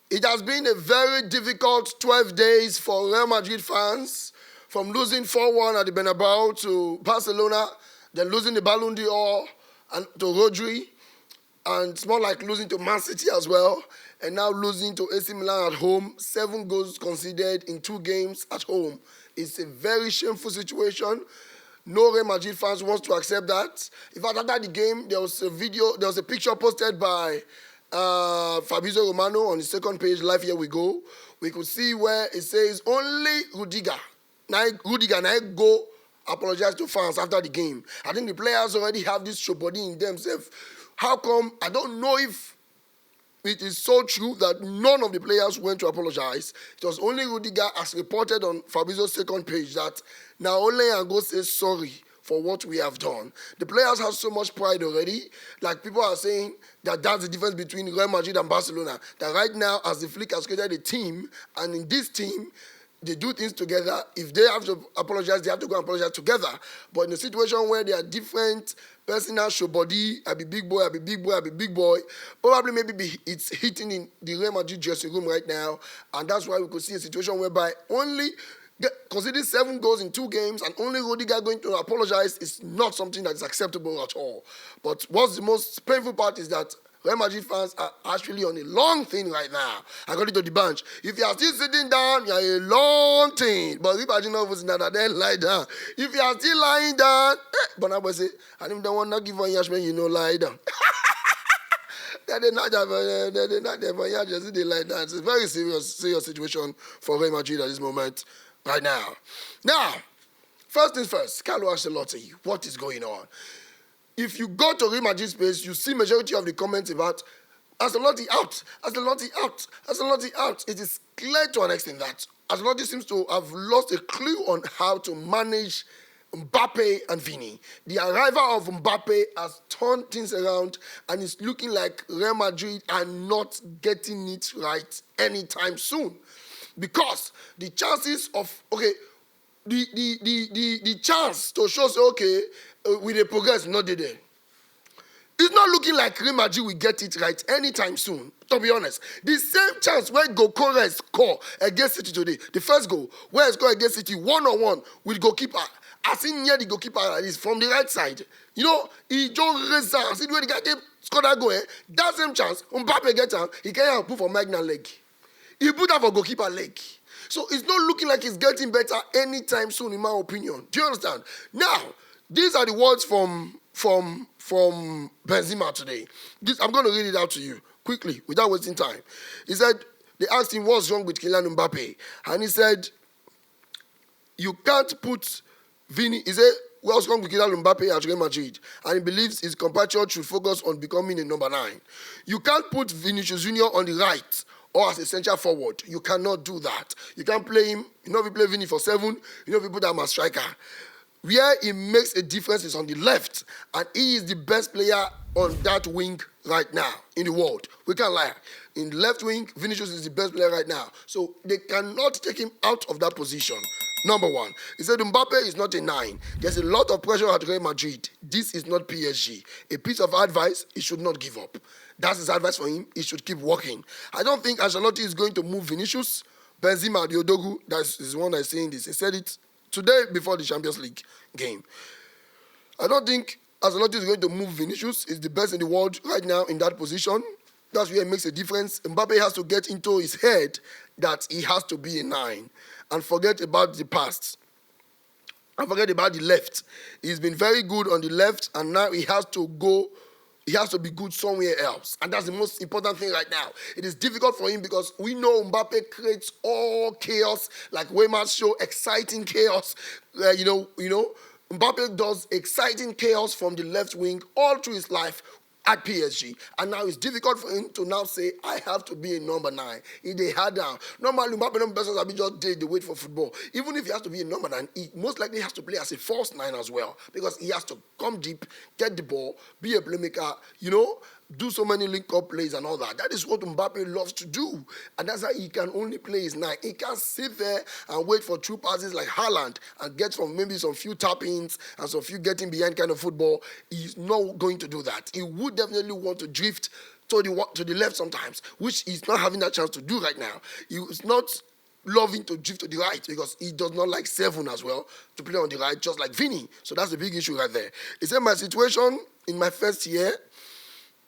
It has been a very difficult 12 days for Real Madrid fans, from losing 4-1 at the Bernabeu to Barcelona, then losing the Ballon d'Or and to Rodri, and it's more like losing to Man City as well, and now losing to AC Milan at home. 7 goals conceded in 2 games at home. It's a very shameful situation. No Real Madrid fans wants to accept that. In fact, after the game, there was a picture posted by Fabrizio Romano on the second page, Live Here We Go. We could see where it says only Rudiger now go apologize to fans after the game. I think the players already have this show body in themselves. How come? I don't know if it is so true that none of the players went to apologize. It was only Rudiger, as reported on Fabrizio's second page, that now only and go say sorry for what we have done. The players have so much pride already. Like, people are saying that that's the difference between Real Madrid and Barcelona. That right now, as the Flick has created a team, and in this team, they do things together. If they have to apologize, they have to go and apologize together. But in a situation where they are different, personal show body, I be big boy, probably it's hitting in the Real Madrid dressing room right now. And that's why we could see a situation whereby only considering 7 goals in 2 games and only Rudiger going to apologize is not something that is acceptable at all. But what's the most painful part is that Real Madrid fans are actually on a long thing right now, according to the bench. If you are still sitting down, you are a long thing. But if I didn't know that, then lie down. If you are still lying down, but I will say, I don't want to give on Yashman, lie down. They're not there for Yash, they lie down. It's a very serious situation for Real Madrid at this moment right now. Now, first things first, Carlo Ancelotti, what is going on? If you go to Real Madrid space, you see majority of the comments about Ancelotti out, Ancelotti out, Ancelotti out. It is clear to an extent that Ancelotti seems to have lost a clue on how to manage Mbappe and Vini. The arrival of Mbappe has turned things around, and it's looking like Real Madrid are not getting it right anytime soon. Because the chances of, the chance to show, with the progress not there. It's not looking like Real Madrid will get it right anytime soon, to be honest. The same chance where Gokora score against City today, the first goal, where he scored against City 1-on-1 with goalkeeper, I see near the goalkeeper is from the right side. You know, he just raised down. See the way the guy scored that goal, that same chance, Mbappe gets out, he can't put for Magna leg. He put that for goalkeeper leg. So it's not looking like it's getting better anytime soon, in my opinion. Do you understand? Now, these are the words from Benzema today. I'm going to read it out to you quickly, without wasting time. He said, they asked him what's wrong with Kylian Mbappe. And he said, you can't put Vini. He said, what's wrong with Kylian Mbappe at Real Madrid? And he believes his compatriot should focus on becoming a number 9. You can't put Vinicius Junior on the right or as a central forward. You cannot do that. You can't play him. You know if you play Vini for 7, you know if you put him as striker. Where he makes a difference is on the left, and he is the best player on that wing right now in the world. We can't lie. In the left wing, Vinicius is the best player right now. So they cannot take him out of that position. Number 1. He said Mbappe is not a 9. There's a lot of pressure at Real Madrid. This is not PSG. A piece of advice, he should not give up. That's his advice for him. He should keep working. I don't think Ancelotti is going to move Vinicius. Benzema, the Odogu, that's the one that's saying this. He said it today before the Champions League game. I don't think Ancelotti is going to move Vinicius. He's the best in the world right now in that position. That's where it makes a difference. Mbappe has to get into his head that he has to be a 9 and forget about the past. And forget about the left. He's been very good on the left, and now he has to go. He has to be good somewhere else. And that's the most important thing right now. It is difficult for him because we know Mbappe creates all chaos, like Waymar's show, exciting chaos. Mbappe does exciting chaos from the left wing all through his life at PSG. And now it's difficult for him to now say, I have to be a number 9. They had down. Normally, Mbappe number persons have just did the wait for football. Even if he has to be a number 9, he most likely has to play as a false 9 as well. Because he has to come deep, get the ball, be a playmaker, do so many link-up plays and all that. That is what Mbappe loves to do. And that's how he can only play his 9. He can't sit there and wait for true passes like Haaland and get from maybe some few tap-ins and some few getting behind kind of football. He's not going to do that. He would definitely want to drift to the left sometimes, which he's not having that chance to do right now. He's not loving to drift to the right because he does not like 7 as well to play on the right, just like Vini. So that's the big issue right there. He said my situation in my first year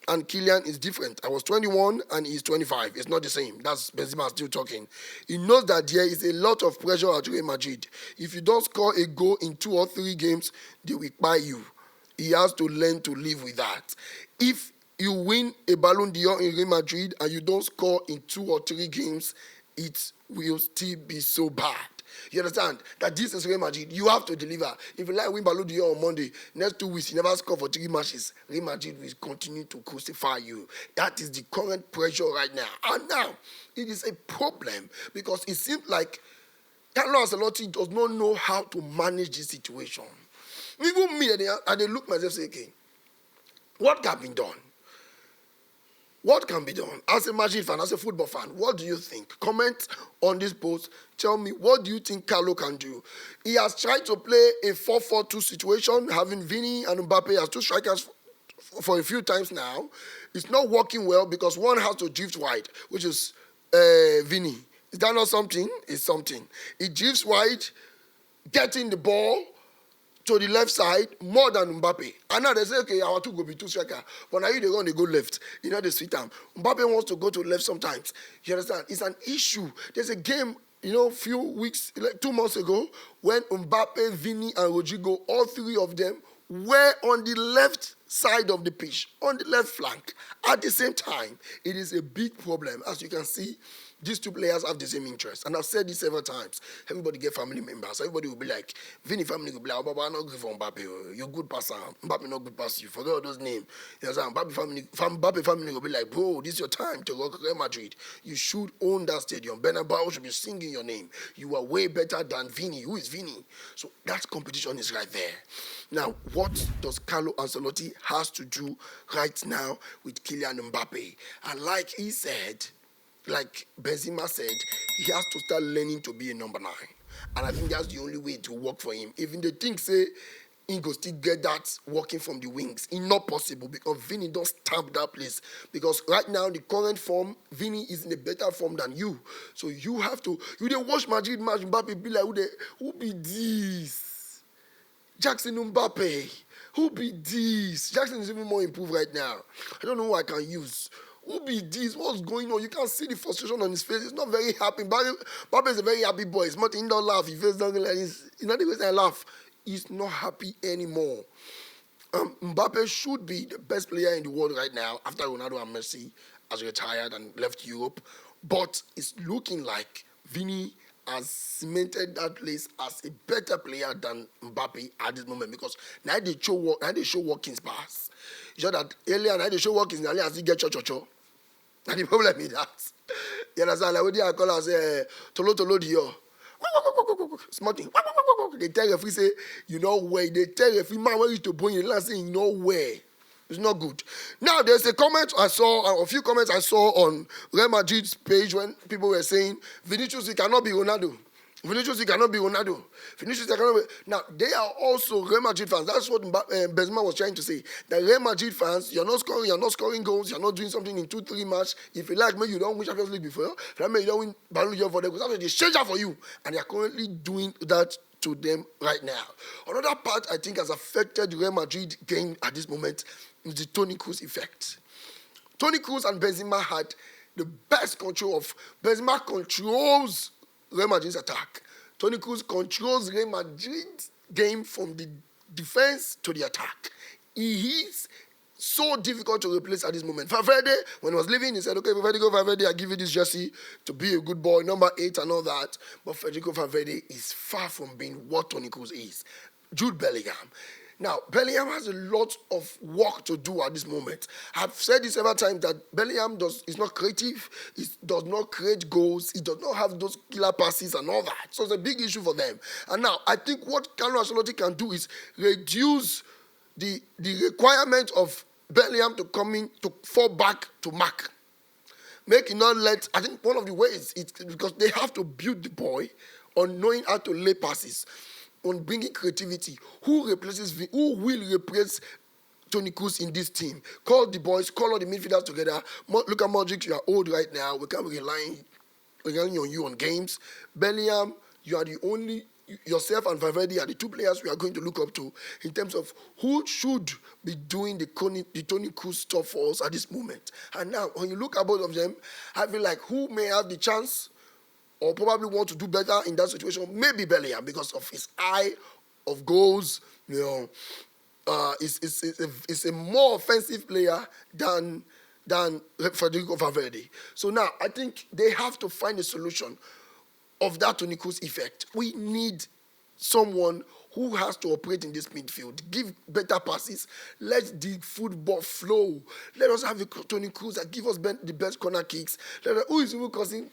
and Kylian is different. I was 21 and he's 25. It's not the same. That's Benzema still talking. He knows that there is a lot of pressure at Real Madrid. If you don't score a goal in 2 or 3 games, they will buy you. He has to learn to live with that. If you win a Ballon d'Or in Real Madrid and you don't score in 2 or 3 games, it will still be so bad. You understand? That this is Real Madrid. You have to deliver. If you like win Ballon d'Or on Monday, next 2 weeks, you never score for 3 matches, Real Madrid will continue to crucify you. That is the current pressure right now. And now, it is a problem because it seems like Carlo Ancelotti does not know how to manage this situation. Even me, and they look at myself and say, okay, what can be done? What can be done? As a Madrid fan, as a football fan, what do you think? Comment on this post. Tell me, what do you think Carlo can do? He has tried to play a 4-4-2 situation, having Vini and Mbappe as 2 strikers for a few times now. It's not working well because one has to drift wide, which is Vini. Is that not something? It's something. He drifts wide, getting the ball to the left side more than Mbappe. And now they say, okay, our 2 go be 2 striker. But now they go left. You know, they sweet time. Mbappe wants to go to left sometimes. You understand? It's an issue. There's a game, a few weeks, like 2 months ago, when Mbappe, Vini, and Rodrigo, all 3 of them, were on the left side of the pitch, on the left flank. At the same time, it is a big problem. As you can see, these 2 players have the same interest. And I've said this several times. Everybody get family members. Everybody will be like, Vini family will be like, oh, Baba, I'm not good for Mbappe. You're good passer. Mbappe not good pass you. Forget all those names. You know, Mbappe family will be like, bro, this is your time to rock Real Madrid. You should own that stadium. Bernabeu should be singing your name. You are way better than Vini. Who is Vini? So that competition is right there. Now, what does Carlo Ancelotti has to do right now with Kylian Mbappe? And like he said, like Benzema said, he has to start learning to be a number 9. And I think that's the only way to work for him. Even the thing say, he go still get that working from the wings. It's not possible because Vini don't stamp that place. Because right now, the current form, Vini is in a better form than you. So you have to, you didn't watch Madrid match, Mbappe be like, who be this? Jackson Mbappe. Who be this? Jackson is even more improved right now. I don't know who I can use. Who be this? What's going on? You can't see the frustration on his face. He's not very happy. Mbappe is a very happy boy. He's not in the laugh. He feels nothing like this. It's not the way I laugh. He's not happy anymore. Mbappe should be the best player in the world right now after Ronaldo and Messi has retired and left Europe. But it's looking like Vini has cemented that place as a better player than Mbappe at this moment because now they show workings pass. You know that earlier now they show workings now as he get cho. And the problem is that you understand like what they call us tolo dio. Smarting. They tell referee say you know where. They tell referee man where you to bring your last saying you know where. It's not good. Now, there's a comment I saw, a few comments I saw on Real Madrid's page when people were saying, Vinicius, he cannot be Ronaldo. Vinicius, he cannot be Ronaldo. Vinicius, he cannot be... Now, they are also Real Madrid fans. That's what Benzema was trying to say. The Real Madrid fans, you're not scoring goals, you're not doing something in 2-3 matches. If you like, maybe you don't win Champions League before. If you don't win Ballon d'Or for them, because that's what they change that for you. And they are currently doing that to them right now. Another part I think has affected the Real Madrid game at this moment is the Toni Kroos effect. Toni Kroos and Benzema had the best control of... Benzema controls Real Madrid's attack. Toni Kroos controls Real Madrid's game from the defense to the attack. He is so difficult to replace at this moment. Valverde, when he was leaving, he said, okay, Valverde, I give you this jersey to be a good boy, number 8 and all that. But Federico Valverde is far from being what Toni Kroos is. Jude Bellingham. Now, Bellingham has a lot of work to do at this moment. I've said this several times that Bellingham is not creative, he does not create goals, he does not have those killer passes and all that. So it's a big issue for them. And now, I think what Carlo Ancelotti can do is reduce the requirement of Bellingham to come in to fall back to mark. Make it not let... I think one of the ways is because they have to build the boy on knowing how to lay passes, on bringing creativity. Who will replace Toni Kroos in this team. Call the boys, call all the midfielders together. Look at Modric, you are old right now. We can't be relying on you on games. Bellingham, you are the only, yourself and Valverde are the two players we are going to look up to in terms of who should be doing the Toni Kroos stuff for us at this moment. And now, when you look at both of them, I feel like who may have the chance or probably want to do better in that situation, maybe Bellingham, because of his eye of goals. Is a more offensive player than Federico Valverde. So now I think they have to find a solution of that Toni Kroos effect. We need someone who has to operate in this midfield, give better passes, let the football flow. Let us have a Toni Kroos that give us the best corner kicks. Who is even causing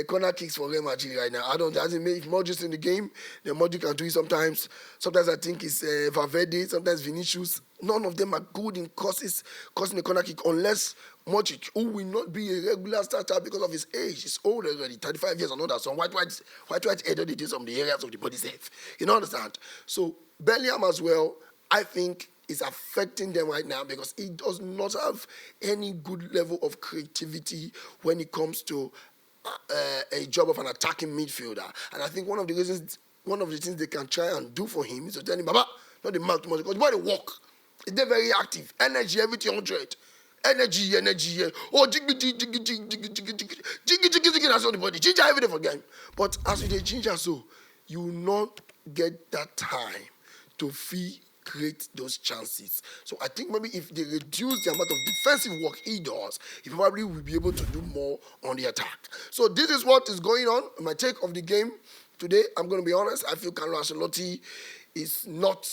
corner kicks for Real Madrid right now? I don't know. If Modric in the game, then Modric can do it sometimes. Sometimes I think it's Valverde, sometimes Vinicius. None of them are good in causing a corner kick unless Modric, who will not be a regular starter because of his age. He's old already, 35 years and all that. So white headed it is from the areas of the body safe. You know, understand? So Bellingham as well, I think, is affecting them right now because he does not have any good level of creativity when it comes to a job of an attacking midfielder. And I think one of the things they can try and do for him is to tell him, Baba, not the mouth too much, because the boy they walk. They're very active. Energy, everything 100. Energy. Oh, jiggy, that's all the body. Ginger every day for game. But as you ginger so, you will not get that time to create those chances. So I think maybe if they reduce the amount of defensive work he does, he probably will be able to do more on the attack. So this is what is going on. My take of the game today, I'm going to be honest, I feel Carlo Ancelotti is not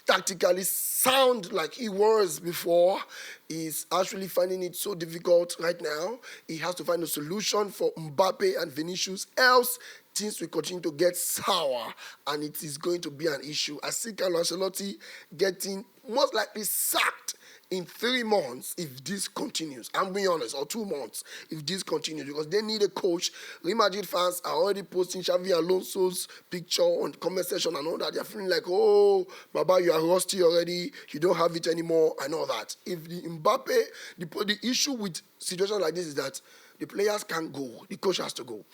tactically sound like he was before. He's actually finding it so difficult right now. He has to find a solution for Mbappe and Vinicius, else things will continue to get sour and it is going to be an issue. I see Carlo Ancelotti getting most likely sacked in 3 months if this continues. I'm being honest, or 2 months if this continues, because they need a coach. Real Madrid fans are already posting Xavi Alonso's picture on the comment section and all that. They're feeling like, oh, Baba, you are rusty already. You don't have it anymore and all that. If the Mbappe, the issue with situations like this is that the players can't go. The coach has to go.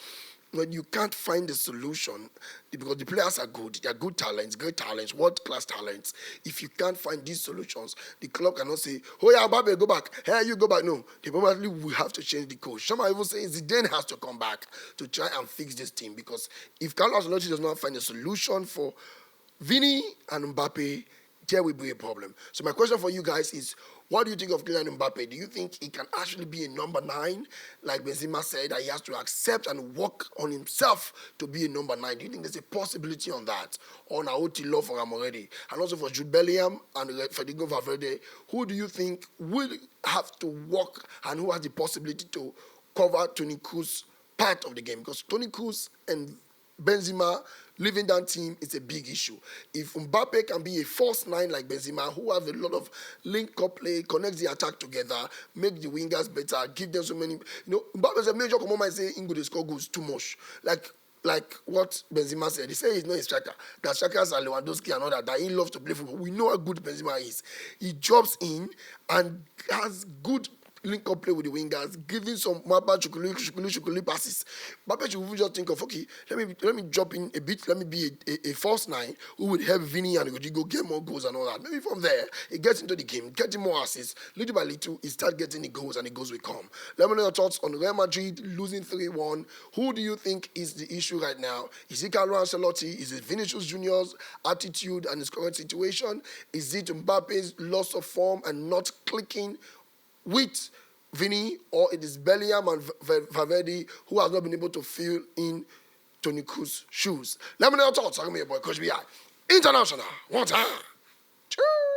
When you can't find a solution, because the players are good, they are good talents, great talents, world-class talents. If you can't find these solutions, the club cannot say, oh yeah, Mbappe, go back. Hey, you go back. No, they probably will have to change the coach. Some are even saying Zidane has to come back to try and fix this team, because if Carlos Ancelotti does not find a solution for Vini and Mbappe, there will be a problem. So my question for you guys is, what do you think of Kylian Mbappe? Do you think he can actually be a number 9? Like Benzema said, that he has to accept and work on himself to be a number 9. Do you think there's a possibility on that? Or Naoti love for him already? And also for Jude Bellingham and Federico Valverde, who do you think will have to work and who has the possibility to cover Toni Kroos' part of the game? Because Toni Kroos and Benzema leaving that team is a big issue. If Mbappe can be a false 9 like Benzema, who have a lot of link-up play, connects the attack together, make the wingers better, give them so many... Mbappe's a major common might say Ingo they score goals too much. Like what Benzema said. He said he's not a striker. That strikers are Lewandowski and all that he loves to play football. We know how good Benzema is. He drops in and has good link-up play with the wingers, giving some Mbappe chukuli passes. Mbappe should just think of, okay, let me drop in a bit, let me be a false 9 who would help Vini and Rodrigo get more goals and all that. Maybe from there, he gets into the game, getting more assists. Little by little, he starts getting the goals and the goals will come. Let me know your thoughts on Real Madrid losing 3-1. Who do you think is the issue right now? Is it Carlo Ancelotti? Is it Vinicius Junior's attitude and his current situation? Is it Mbappe's loss of form and not clicking with Vini, or it is Bellingham and Valverde who have not been able to fill in Toni Kroos' shoes? Let me know your thoughts. I'm your boy, Coach B.I. International. One time. Cheers.